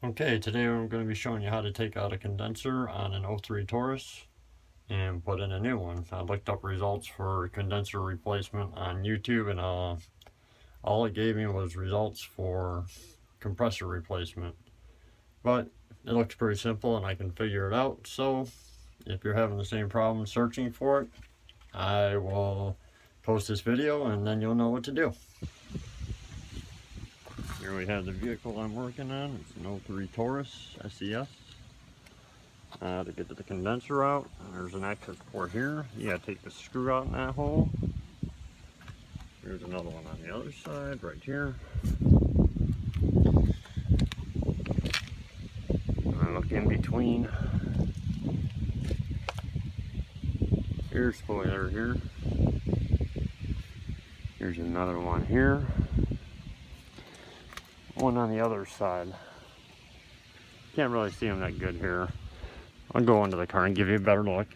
Okay, today I'm going to be showing you how to take out a condenser on an '03 Taurus and put in a new one. I looked up results for condenser replacement on YouTube, and all it gave me was results for compressor replacement. But it looks pretty simple and I can figure it out. So if you're having the same problem searching for it, I will post this video and then you'll know what to do. Here we have the vehicle I'm working on. It's an '03 Taurus SES. To get the condenser out, there's an access port here. You gotta take the screw out in that hole. There's another one on the other side, right here. And I look in between. Air spoiler here. Here's another one here. One on the other side. Can't really see them that good here. I'll go into the car and give you a better look.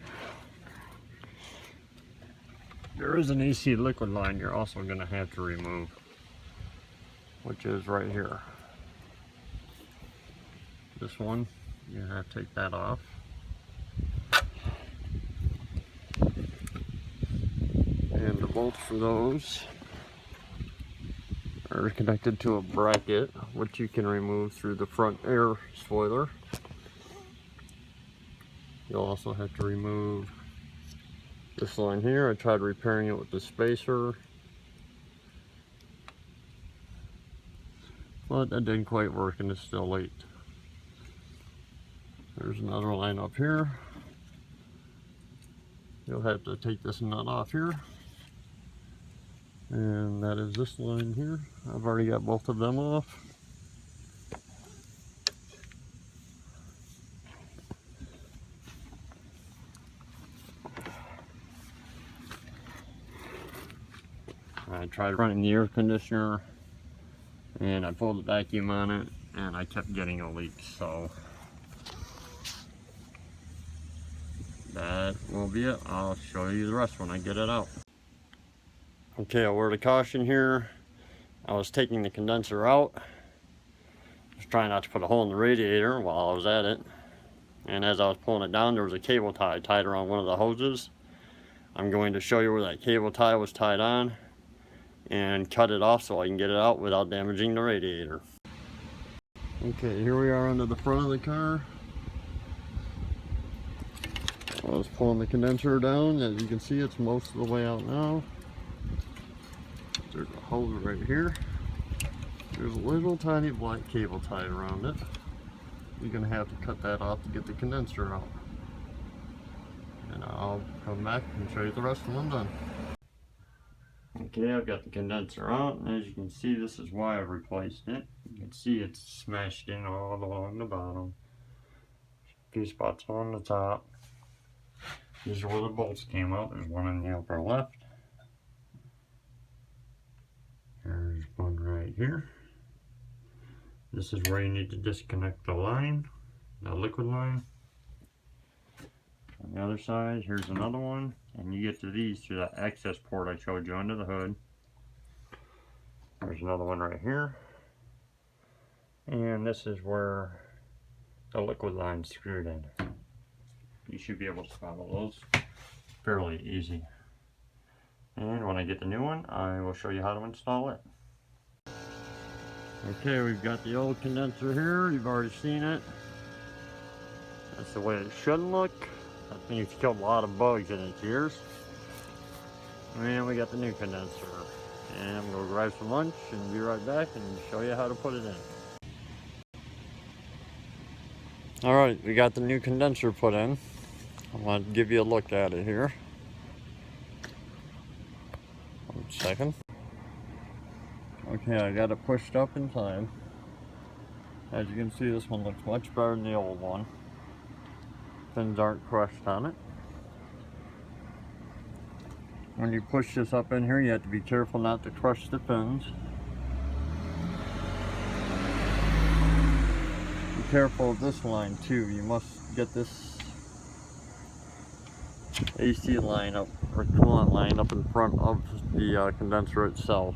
There is an AC liquid line you're also going to have to remove, which is right here. This one, you have to take that off. And the bolts for those are connected to a bracket, which you can remove through the front air spoiler. You'll also have to remove this line here. I tried repairing it with the spacer, but that didn't quite work and it's still late. There's another line up here. You'll have to take this nut off here. And that is this line here. I've already got both of them off. I tried running the air conditioner and I pulled the vacuum on it and I kept getting a leak, so that will be it. I'll show you the rest when I get it out. Okay, a word of caution here. I was taking the condenser out. I was trying not to put a hole in the radiator while I was at it. And as I was pulling it down, there was a cable tie tied around one of the hoses. I'm going to show you where that cable tie was tied on and cut it off so I can get it out without damaging the radiator. Okay, here we are under the front of the car. I was pulling the condenser down. As you can see, it's most of the way out now. There's a hose right here. There's a little tiny black cable tied around it. You're going to have to cut that off to get the condenser out. And I'll come back and show you the rest when I'm done. Okay, I've got the condenser out, and as you can see, this is why I've replaced it. You can see it's smashed in all along the bottom. A few spots on the top. These are where the bolts came out. There's one in the upper left. There's one right here. This is where you need to disconnect the line, the liquid line. On the other side, here's another one, and you get to these through that access port I showed you under the hood. There's another one right here. And this is where the liquid line's screwed in. You should be able to follow those fairly easy. And when I get the new one, I will show you how to install it. Okay, we've got the old condenser here. You've already seen it. That's the way it should look. I think it's killed a lot of bugs in its years. And we got the new condenser. And I'm going to grab some lunch and be right back and show you how to put it in. Alright, we got the new condenser put in. I want to give you a look at it here. 1 second. Okay, I got it pushed up inside. As you can see, this one looks much better than the old one. Fins aren't crushed on it. When you push this up in here, you have to be careful not to crush the fins. Be careful of this line too. You must get this AC line up, or coolant line up in front of the condenser itself.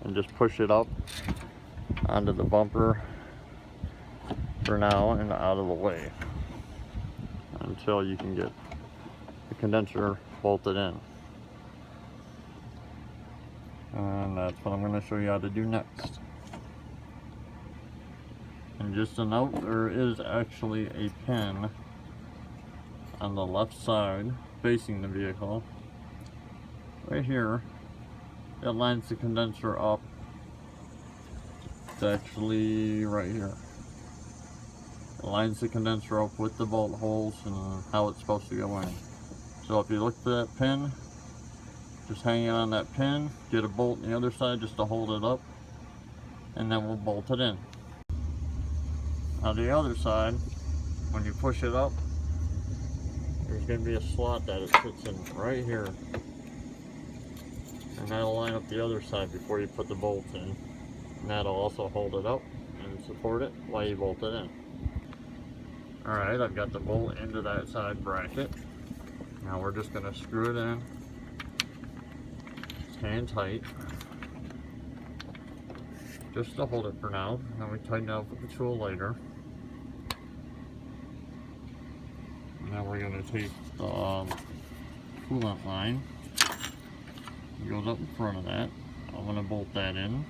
And just push it up onto the bumper for now and out of the way until you can get the condenser bolted in. And that's what I'm going to show you how to do next. And just a note, there is actually a pin on the left side facing the vehicle right here that lines the condenser up. It's actually right here. It lines the condenser up with the bolt holes and how it's supposed to go in. So if you look for that pin, just hang it on that pin, get a bolt on the other side just to hold it up, and then we'll bolt it in. On the other side, when you push it up, there's going to be a slot that it sits in right here. And that'll line up the other side before you put the bolt in. And that'll also hold it up and support it while you bolt it in. Alright, I've got the bolt into that side bracket. Now we're just going to screw it in. Stand tight. Just to hold it for now. Then we tighten it up with the tool later. Now we're going to take the coolant line. It goes up in front of that. I'm going to bolt that in.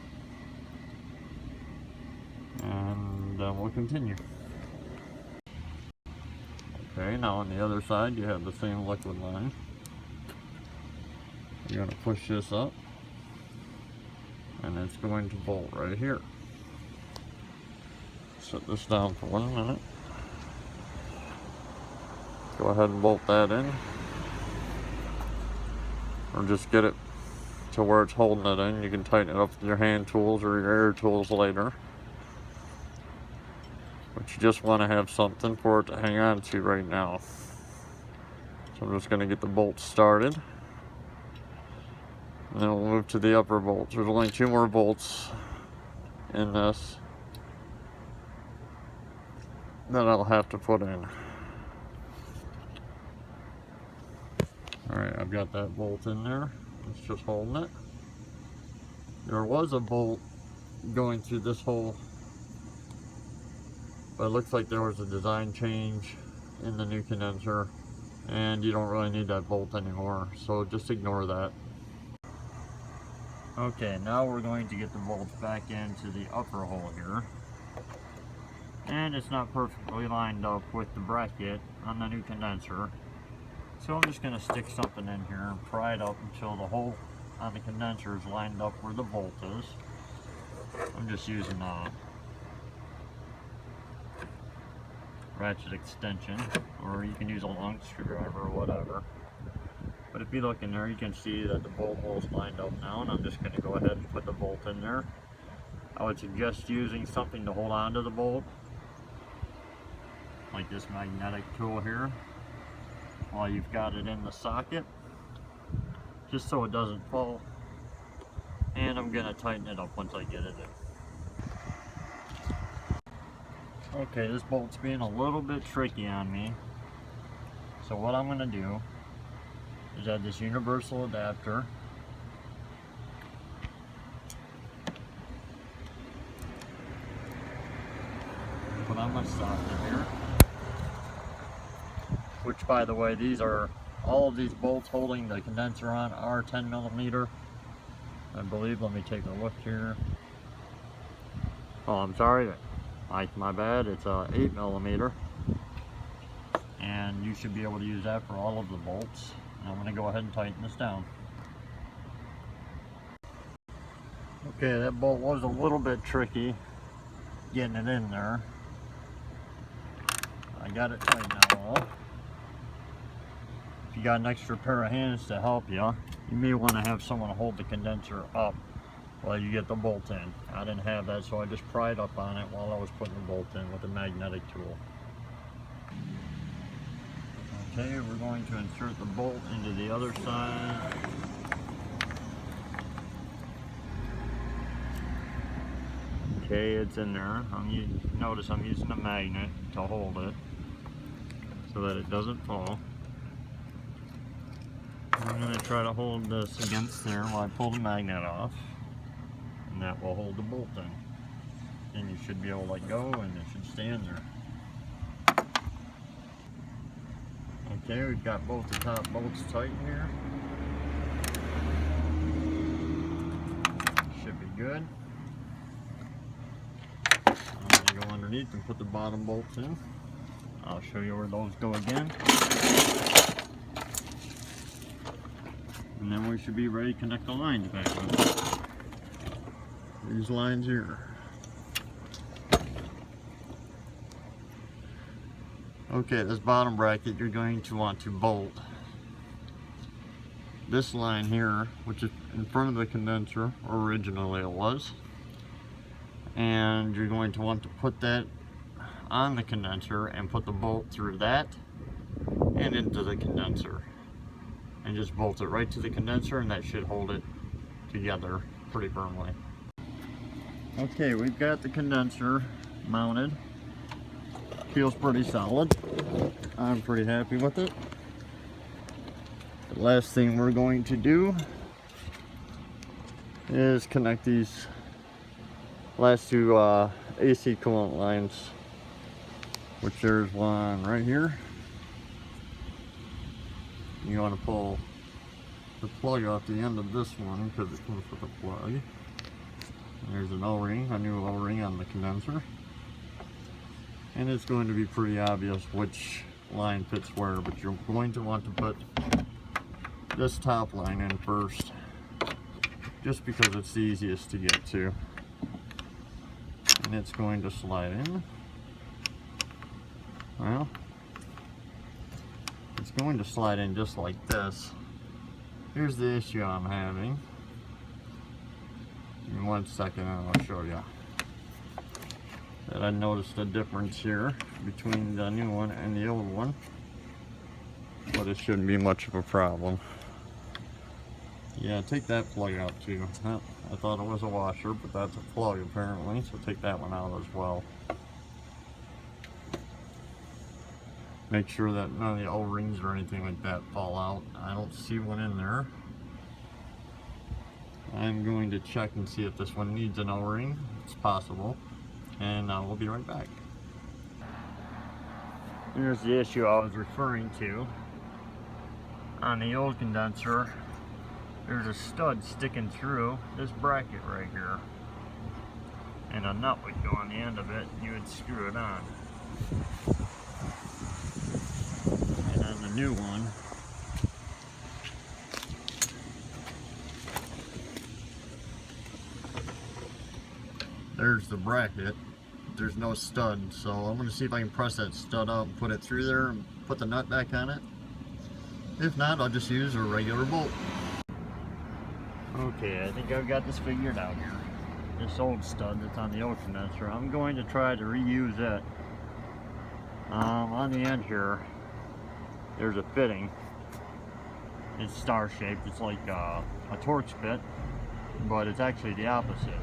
And we'll continue. Okay, now on the other side you have the same liquid line. You're going to push this up. And it's going to bolt right here. Set this down for 1 minute. Go ahead and bolt that in. Or just get it to where it's holding it in. You can tighten it up with your hand tools or your air tools later. But you just want to have something for it to hang on to right now. So I'm just going to get the bolts started. And then we'll move to the upper bolts. There's only 2 more bolts in this that I'll have to put in. Alright, I've got that bolt in there. It's just holding it. There was a bolt going through this hole, but it looks like there was a design change in the new condenser, and you don't really need that bolt anymore, so just ignore that. Okay, now we're going to get the bolts back into the upper hole here. And it's not perfectly lined up with the bracket on the new condenser. So I'm just going to stick something in here and pry it up until the hole on the condenser is lined up where the bolt is. I'm just using a ratchet extension, or you can use a long screwdriver or whatever. But if you look in there, you can see that the bolt hole is lined up now, and I'm just going to go ahead and put the bolt in there. I would suggest using something to hold on to the bolt, like this magnetic tool here, while you've got it in the socket, just so it doesn't fall. And I'm going to tighten it up once I get it in. Okay, this bolt's being a little bit tricky on me. So what I'm going to do is add this universal adapter. Put on my socket here. Which, by the way, these are, all of these bolts holding the condenser on are 10mm. I believe, let me take a look here. Oh, I'm sorry, my bad, it's 8mm. And you should be able to use that for all of the bolts. I'm going to go ahead and tighten this down. Okay, that bolt was a little bit tricky getting it in there. I got it tight now. If you got an extra pair of hands to help you, you may want to have someone hold the condenser up while you get the bolt in. I didn't have that, so I just pried up on it while I was putting the bolt in with a magnetic tool. Okay, we're going to insert the bolt into the other side. Okay, it's in there. Notice I'm using a magnet to hold it so that it doesn't fall. I'm going to try to hold this against there while I pull the magnet off, and that will hold the bolt in. And you should be able to let go, and it should stay in there. Okay, we've got both the top bolts tight here. Should be good. I'm going to go underneath and put the bottom bolts in. I'll show you where those go again. And then we should be ready to connect the lines back up. These lines here. Okay, this bottom bracket you're going to want to bolt this line here, which is in front of the condenser, originally it was. And you're going to want to put that on the condenser and put the bolt through that and into the condenser. And just bolt it right to the condenser, and that should hold it together pretty firmly. Okay, we've got the condenser mounted. Feels pretty solid. I'm pretty happy with it. The last thing we're going to do is connect these last two AC coolant lines, which there's one right here. You want to pull the plug off the end of this one because it comes with a plug. And there's an O-ring, a new O-ring on the condenser. And it's going to be pretty obvious which line fits where, but you're going to want to put this top line in first, just because it's the easiest to get to. And it's going to slide in. Well, it's going to slide in just like this. Here's the issue I'm having. In 1 second and I'll show you that I noticed a difference here between the new one and the old one, but it shouldn't be much of a problem. Yeah, take that plug out too. I thought it was a washer, but that's a plug apparently, so take that one out as well. Make sure that none of the O-rings or anything like that fall out. I don't see one in there. I'm going to check and see if this one needs an O-ring. It's possible. And we'll be right back. Here's the issue I was referring to. On the old condenser, there's a stud sticking through this bracket right here. And a nut would go on the end of it, and you would screw it on. And on the new one, there's the bracket. There's no stud, so I'm going to see if I can press that stud up and put it through there and put the nut back on it. If not, I'll just use a regular bolt. Okay, I think I've got this figured out here. This old stud that's on the old condenser, I'm going to try to reuse it. On the end here, there's a fitting. It's star shaped. It's like a torch bit, but it's actually the opposite.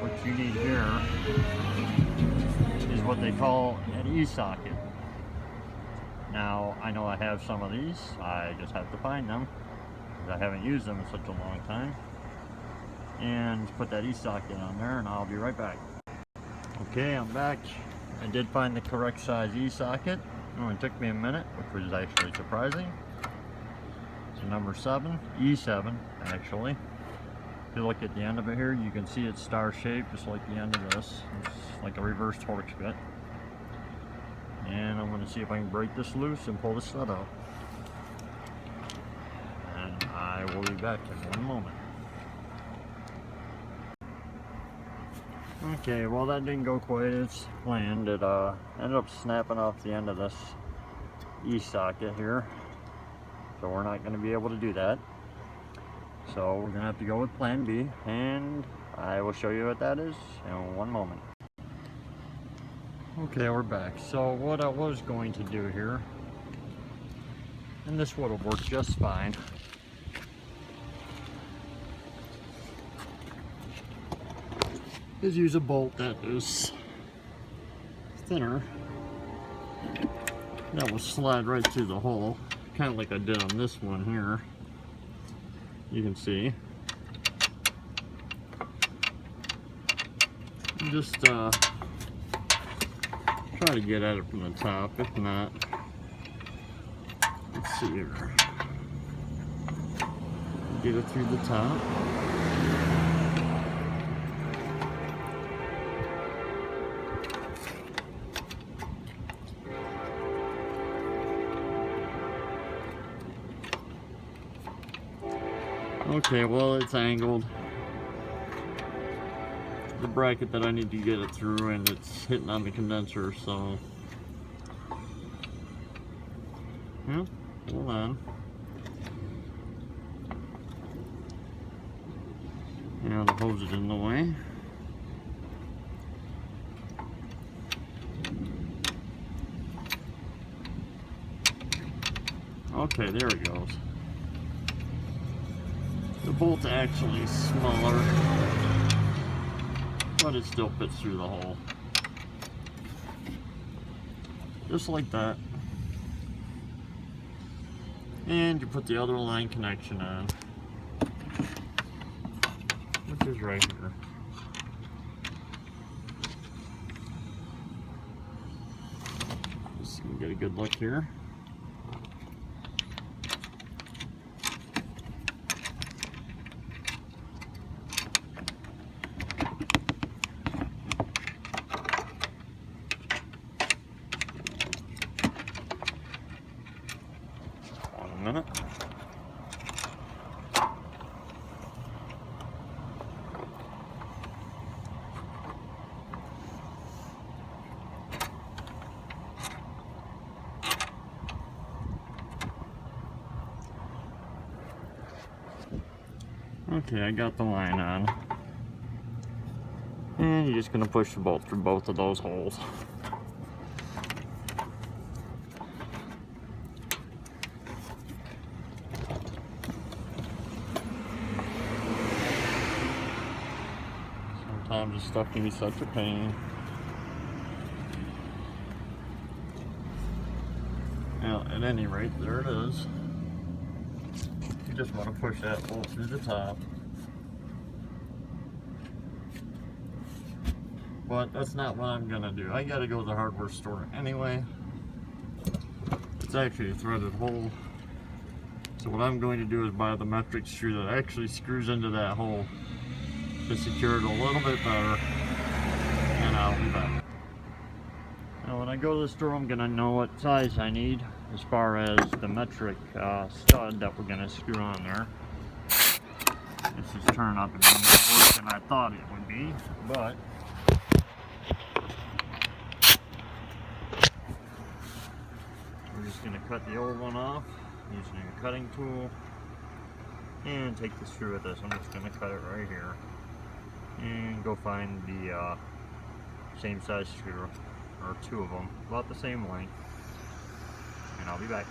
What you need here is what they call an E-socket. Now, I know I have some of these. I just have to find them, because I haven't used them in such a long time. And put that E-socket on there, and I'll be right back. Okay, I'm back. I did find the correct size E-socket. It only took me a minute, which was actually surprising. It's a number 7, E7 actually. If you look at the end of it here, you can see it's star shaped, just like the end of this. It's like a reverse torch bit. And I'm going to see if I can break this loose and pull the stud out. And I will be back in 1 moment. Okay, well that didn't go quite as planned. It ended up snapping off the end of this E-socket here. So we're not going to be able to do that. So we're going to have to go with plan B, and I will show you what that is in 1 moment. Okay, we're back. So what I was going to do here, and this would have worked just fine, is use a bolt that is thinner. That will slide right through the hole, kind of like I did on this one here. You can see. And just try to get at it from the top. If not, Let's see here. Get it through the top. Okay, well, it's angled. The bracket that I need to get it through, and it's hitting on the condenser, so yeah, hold on. Now the hose is in the way. Okay, there it goes. The bolt's actually smaller, but it still fits through the hole. Just like that. And you put the other line connection on, which is right here. Just get a good look here. Minute. Okay, I got the line on. And you're just going to push the bolt through both of those holes. Sometimes this stuff can be such a pain. Now, at any rate, there it is. You just want to push that bolt through the top. But that's not what I'm going to do. I got to go to the hardware store anyway. It's actually a threaded hole. So what I'm going to do is buy the metric screw that actually screws into that hole to secure it a little bit better, and I'll be back. Now when I go to the store, I'm going to know what size I need as far as the metric stud that we're going to screw on there. This is turning out to be more work than I thought it would be, but we're just going to cut the old one off using a cutting tool and take the screw with this. I'm just going to cut it right here and go find the same size screw, or two of them, about the same length, and I'll be back.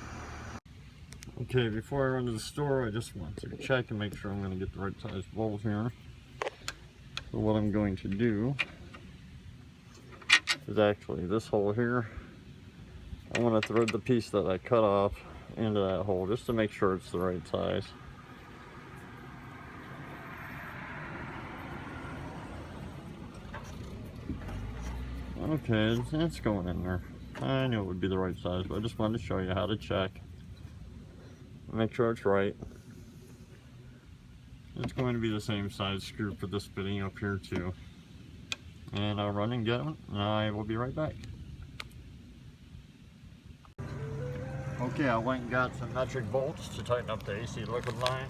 Okay, before I run to the store, I just want to check and make sure I'm going to get the right size bolt here. So what I'm going to do is actually this hole here. I want to thread the piece that I cut off into that hole just to make sure it's the right size. Okay, it's going in there. I knew it would be the right size, but I just wanted to show you how to check. Make sure it's right. It's going to be the same size screw for this fitting up here too. And I'll run and get it, and I will be right back. Okay, I went and got some metric bolts to tighten up the AC liquid line.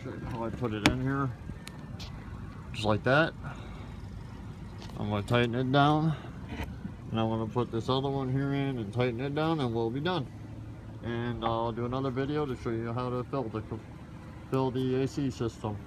Show you how I put it in here. Just like that. I'm going to tighten it down. And I want to put this other one here in and tighten it down, and we'll be done. And I'll do another video to show you how to fill the AC system.